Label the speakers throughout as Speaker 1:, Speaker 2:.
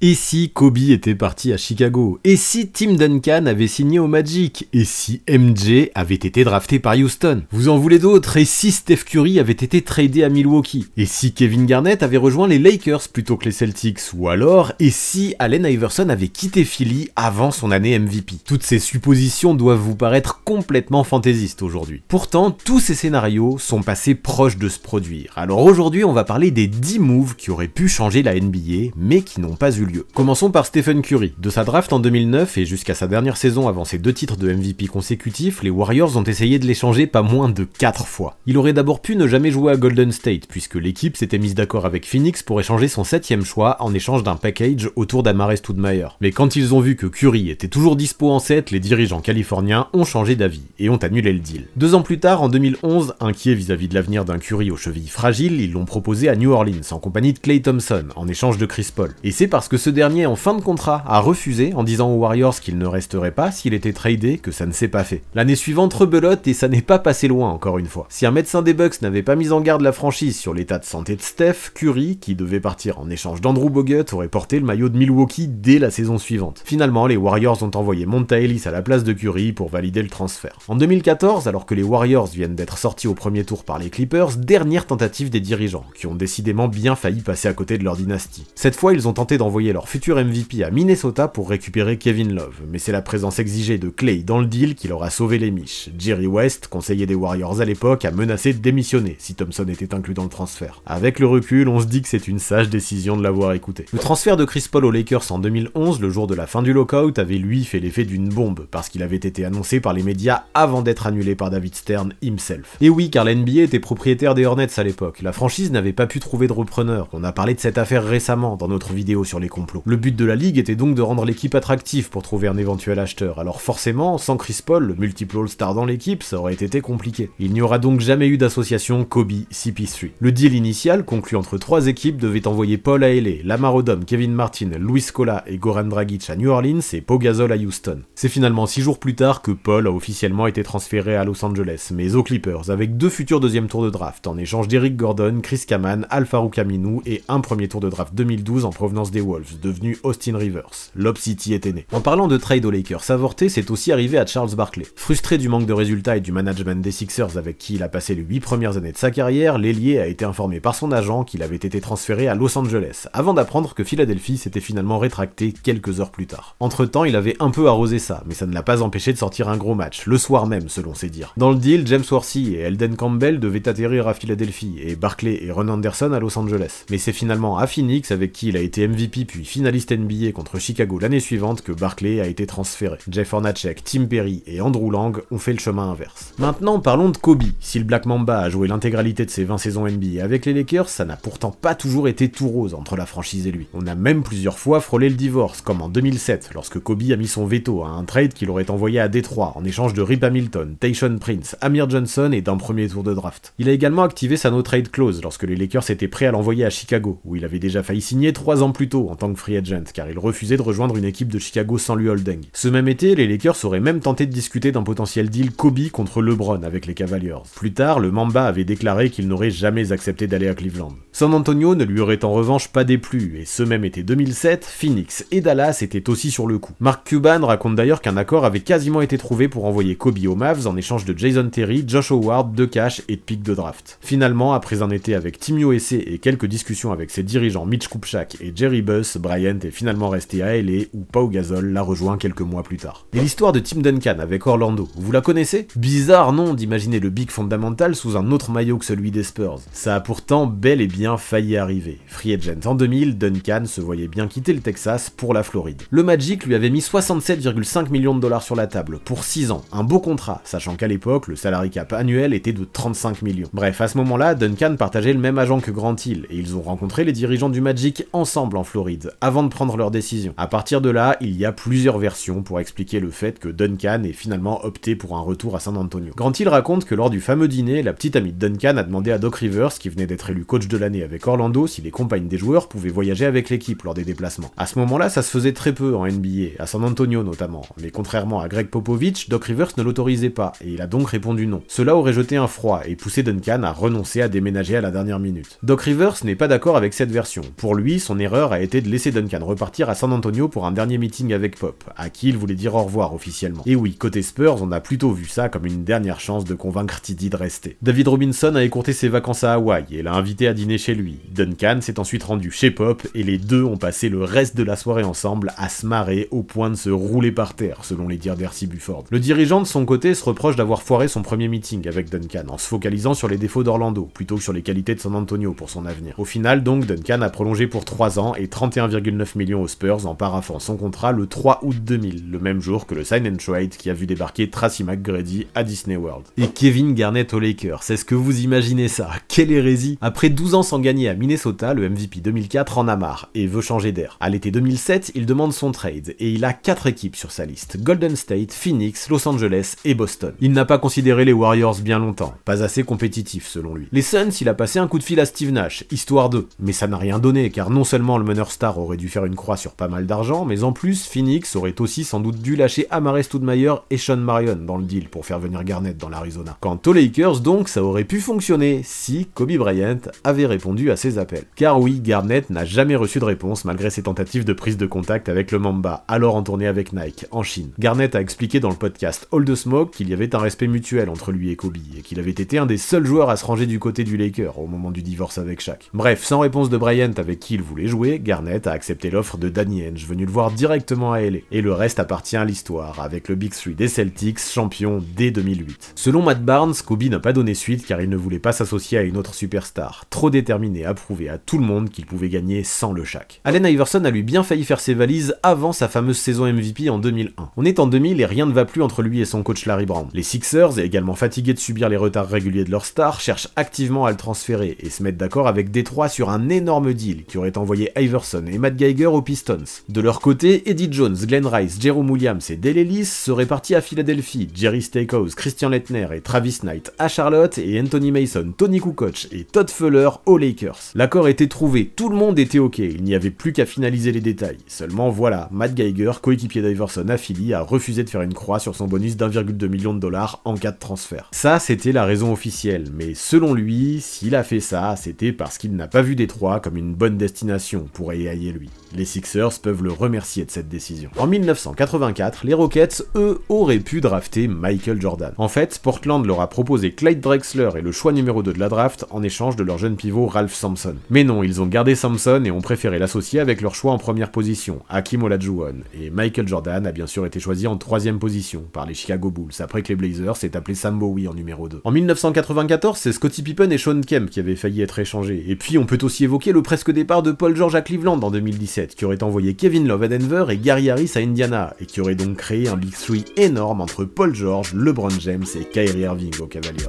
Speaker 1: Et si Kobe était parti à Chicago? Et si Tim Duncan avait signé au Magic? Et si MJ avait été drafté par Houston? Vous en voulez d'autres? Et si Steph Curry avait été tradé à Milwaukee? Et si Kevin Garnett avait rejoint les Lakers plutôt que les Celtics? Ou alors, et si Allen Iverson avait quitté Philly avant son année MVP? Toutes ces suppositions doivent vous paraître complètement fantaisistes aujourd'hui. Pourtant, tous ces scénarios sont passés proches de se produire. Alors aujourd'hui, on va parler des 10 moves qui auraient pu changer la NBA, mais qui n'ont pas eu lieu. Commençons par Stephen Curry. De sa draft en 2009 et jusqu'à sa dernière saison avant ses 2 titres de MVP consécutifs, les Warriors ont essayé de l'échanger pas moins de 4 fois. Il aurait d'abord pu ne jamais jouer à Golden State, puisque l'équipe s'était mise d'accord avec Phoenix pour échanger son 7ème choix en échange d'un package autour d'Amare Stoudemire. Mais quand ils ont vu que Curry était toujours dispo en 7, les dirigeants californiens ont changé d'avis et ont annulé le deal. 2 ans plus tard, en 2011, inquiets vis-à-vis de l'avenir d'un Curry aux chevilles fragiles, ils l'ont proposé à New Orleans en compagnie de Klay Thompson en échange de Chris Paul. Et c'est parce que ce dernier, en fin de contrat, a refusé en disant aux Warriors qu'il ne resterait pas s'il était tradé que ça ne s'est pas fait. L'année suivante rebelote et ça n'est pas passé loin encore une fois. Si un médecin des Bucks n'avait pas mis en garde la franchise sur l'état de santé de Steph, Curry, qui devait partir en échange d'Andrew Bogut, aurait porté le maillot de Milwaukee dès la saison suivante. Finalement, les Warriors ont envoyé Monta Ellis à la place de Curry pour valider le transfert. En 2014, alors que les Warriors viennent d'être sortis au premier tour par les Clippers, dernière tentative des dirigeants, qui ont décidément bien failli passer à côté de leur dynastie. Cette fois, ils ont tenté d'envoyer leur futur MVP à Minnesota pour récupérer Kevin Love, mais c'est la présence exigée de Klay dans le deal qui leur a sauvé les miches. Jerry West, conseiller des Warriors à l'époque, a menacé de démissionner si Thompson était inclus dans le transfert. Avec le recul, on se dit que c'est une sage décision de l'avoir écouté. Le transfert de Chris Paul aux Lakers en 2011, le jour de la fin du lockout, avait lui fait l'effet d'une bombe, parce qu'il avait été annoncé par les médias avant d'être annulé par David Stern himself. Et oui, car la NBA était propriétaire des Hornets à l'époque, la franchise n'avait pas pu trouver de repreneur, on a parlé de cette affaire récemment dans notre vidéo sur les complots. Le but de la ligue était donc de rendre l'équipe attractive pour trouver un éventuel acheteur, alors forcément, sans Chris Paul, le multiple All-Star dans l'équipe, ça aurait été compliqué. Il n'y aura donc jamais eu d'association Kobe-CP3. Le deal initial, conclu entre 3 équipes, devait envoyer Paul à LA, Lamar Odom, Kevin Martin, Luis Scola et Goran Dragic à New Orleans et Pau Gasol à Houston. C'est finalement 6 jours plus tard que Paul a officiellement été transféré à Los Angeles, mais aux Clippers, avec 2 futurs deuxième tours de draft, en échange d'Eric Gordon, Chris Kaman, Al-Farouq Aminu et un premier tour de draft 2012 en provenance des Wolves, devenu Austin Rivers. Lob City était né. En parlant de trade aux Lakers avorté, c'est aussi arrivé à Charles Barkley. Frustré du manque de résultats et du management des Sixers avec qui il a passé les 8 premières années de sa carrière, l'ailier a été informé par son agent qu'il avait été transféré à Los Angeles, avant d'apprendre que Philadelphie s'était finalement rétracté quelques heures plus tard. Entre-temps, il avait un peu arrosé ça, mais ça ne l'a pas empêché de sortir un gros match, le soir même selon ses dires. Dans le deal, James Worthy et Elden Campbell devaient atterrir à Philadelphie, et Barkley et Ron Anderson à Los Angeles. Mais c'est finalement à Phoenix, avec qui il a été MVP puis finaliste NBA contre Chicago l'année suivante, que Barkley a été transféré. Jeff Hornacek, Tim Perry et Andrew Lang ont fait le chemin inverse. Maintenant, parlons de Kobe. Si le Black Mamba a joué l'intégralité de ses 20 saisons NBA avec les Lakers, ça n'a pourtant pas toujours été tout rose entre la franchise et lui. On a même plusieurs fois frôlé le divorce, comme en 2007, lorsque Kobe a mis son veto à un trade qu'il aurait envoyé à Détroit en échange de Rip Hamilton, Tayshaun Prince, Amir Johnson et d'un premier tour de draft. Il a également activé sa no-trade clause lorsque les Lakers étaient prêts à l'envoyer à Chicago, où il avait déjà failli signer 3 ans plus tôt en tant que free agent, car il refusait de rejoindre une équipe de Chicago sans lui holding. Ce même été, les Lakers auraient même tenté de discuter d'un potentiel deal Kobe contre LeBron avec les Cavaliers. Plus tard, le Mamba avait déclaré qu'il n'aurait jamais accepté d'aller à Cleveland. San Antonio ne lui aurait en revanche pas déplu, et ce même été 2007, Phoenix et Dallas étaient aussi sur le coup. Mark Cuban raconte d'ailleurs qu'un accord avait quasiment été trouvé pour envoyer Kobe aux Mavs en échange de Jason Terry, Josh Howard, de cash et de pick de draft. Finalement, après un été avec Team USA et quelques discussions avec ses dirigeants Mitch Kupchak et Jerry Buss, Bryant est finalement resté à LA où Pau Gasol l'a rejoint quelques mois plus tard. Et l'histoire de Tim Duncan avec Orlando, vous la connaissez? Bizarre non d'imaginer le big fondamental sous un autre maillot que celui des Spurs. Ça a pourtant bel et bien failli arriver. Free agent en 2000, Duncan se voyait bien quitter le Texas pour la Floride. Le Magic lui avait mis 67,5 millions de dollars sur la table pour 6 ans, un beau contrat, sachant qu'à l'époque, le salary cap annuel était de 35 millions. Bref, à ce moment-là, Duncan partageait le même agent que Grant Hill, et ils ont rencontré les dirigeants du Magic ensemble en Floride, avant de prendre leur décision. À partir de là, il y a plusieurs versions pour expliquer le fait que Duncan ait finalement opté pour un retour à San Antonio. Grant Hill raconte que lors du fameux dîner, la petite amie de Duncan a demandé à Doc Rivers, qui venait d'être élu coach de l'année avec Orlando, si les compagnes des joueurs pouvaient voyager avec l'équipe lors des déplacements. À ce moment-là, ça se faisait très peu en NBA, à San Antonio notamment, mais contrairement à Greg Popovich, Doc Rivers ne l'autorisait pas, et il a donc répondu non. Cela aurait jeté un froid et poussé Duncan à renoncer à déménager à la dernière minute. Doc Rivers n'est pas d'accord avec cette version. Pour lui, son erreur a été de laisser Duncan repartir à San Antonio pour un dernier meeting avec Pop, à qui il voulait dire au revoir officiellement. Et oui, côté Spurs, on a plutôt vu ça comme une dernière chance de convaincre Tidy de rester. David Robinson a écourté ses vacances à Hawaï et l'a invité à dîner chez lui. Duncan s'est ensuite rendu chez Pop et les deux ont passé le reste de la soirée ensemble à se marrer au point de se rouler par terre, selon les dires d'R.C. Buford. Le dirigeant de son côté se reproche d'avoir foiré son premier meeting avec Duncan en se focalisant sur les défauts d'Orlando plutôt que sur les qualités de San Antonio pour son avenir. Au final donc, Duncan a prolongé pour 3 ans et 31,9 millions aux Spurs en paraphant son contrat le 3 août 2000, le même jour que le sign and trade qui a vu débarquer Tracy McGrady à Disney World. Et Kevin Garnett aux Lakers, est-ce que vous imaginez ça? Quelle hérésie! Après 12 ans sans gagner à Minnesota, le MVP 2004 en a marre et veut changer d'air. À l'été 2007, il demande son trade et il a 4 équipes sur sa liste: Golden State, Phoenix, Los Angeles et Boston. Il n'a pas considéré les Warriors bien longtemps, pas assez compétitifs selon lui. Les Suns, il a passé un coup de fil à Steve Nash, histoire d'eux. Mais ça n'a rien donné, car non seulement le meneur star aurait dû faire une croix sur pas mal d'argent, mais en plus, Phoenix aurait aussi sans doute dû lâcher Amar'e Stoudemire et Sean Marion dans le deal pour faire venir Garnett dans l'Arizona. Quant aux Lakers donc, ça aurait pu fonctionner si Kobe Bryant avait répondu à ses appels. Car oui, Garnett n'a jamais reçu de réponse malgré ses tentatives de prise de contact avec le Mamba, alors en tournée avec Nike, en Chine. Garnett a expliqué dans le podcast All the Smoke qu'il y avait un respect mutuel entre lui et Kobe, et qu'il avait été un des seuls joueurs à se ranger du côté du Laker au moment du divorce avec Shaq. Bref, sans réponse de Bryant avec qui il voulait jouer, Garnett a accepté l'offre de Danny Ainge, venu le voir directement à LA. Et le reste appartient à l'histoire, avec le Big Three des Celtics, champion dès 2008. Selon Matt Barnes, Kobe n'a pas donné suite car il ne voulait pas s'associer à une autre superstar, trop déterminé à prouver à tout le monde qu'il pouvait gagner sans le Shaq. Allen Iverson a lui bien failli faire ses valises avant sa fameuse saison MVP en 2001. On est en 2000 et rien ne va plus entre lui et son coach Larry Brown. Les Sixers, également fatigués de subir les retards réguliers de leur star, cherchent activement à le transférer et se mettent d'accord avec Détroit sur un énorme deal qui aurait envoyé Iverson et Matt Geiger aux Pistons. De leur côté, Eddie Jones, Glenn Rice, Jerome Williams et Dale Ellis seraient partis à Philadelphie, Jerry Stackhouse, Christian Laettner et Travis Knight à Charlotte et Anthony Mason, Tony Kukoc et Todd Fuller aux Lakers. L'accord était trouvé, tout le monde était ok, il n'y avait plus qu'à finaliser les détails. Seulement voilà, Matt Geiger, coéquipier d'Iverson à Philly, a refusé de faire une croix sur son bonus d'1,2 million de dollars en cas de transfert. Ça, c'était la raison officielle, mais selon lui, s'il a fait ça, c'était parce qu'il n'a pas vu Détroit comme une bonne destination pour AI lui. Les Sixers peuvent le remercier de cette décision. En 1984, les Rockets, eux, auraient pu drafter Michael Jordan. En fait, Portland leur a proposé Clyde Drexler et le choix numéro 2 de la draft en échange de leur jeune pivot Ralph Sampson. Mais non, ils ont gardé Sampson et ont préféré l'associer avec leur choix en première position, Hakeem Olajuwon, et Michael Jordan a bien sûr été choisi en 3e position par les Chicago Bulls, après que les Blazers s'est appelé Sam Bowie en numéro 2. En 1994, c'est Scottie Pippen et Shawn Kemp qui avaient failli être échangés, et puis on peut aussi évoquer le presque départ de Paul George à Cleveland en 2017, qui aurait envoyé Kevin Love à Denver et Gary Harris à Indiana, et qui aurait donc créé un Big Three énorme entre Paul George, LeBron James et Kyrie Irving aux Cavaliers.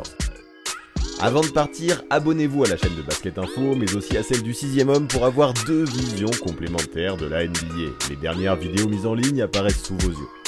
Speaker 1: Avant de partir, abonnez-vous à la chaîne de Basket Info, mais aussi à celle du 6ème homme pour avoir 2 visions complémentaires de la NBA. Les dernières vidéos mises en ligne apparaissent sous vos yeux.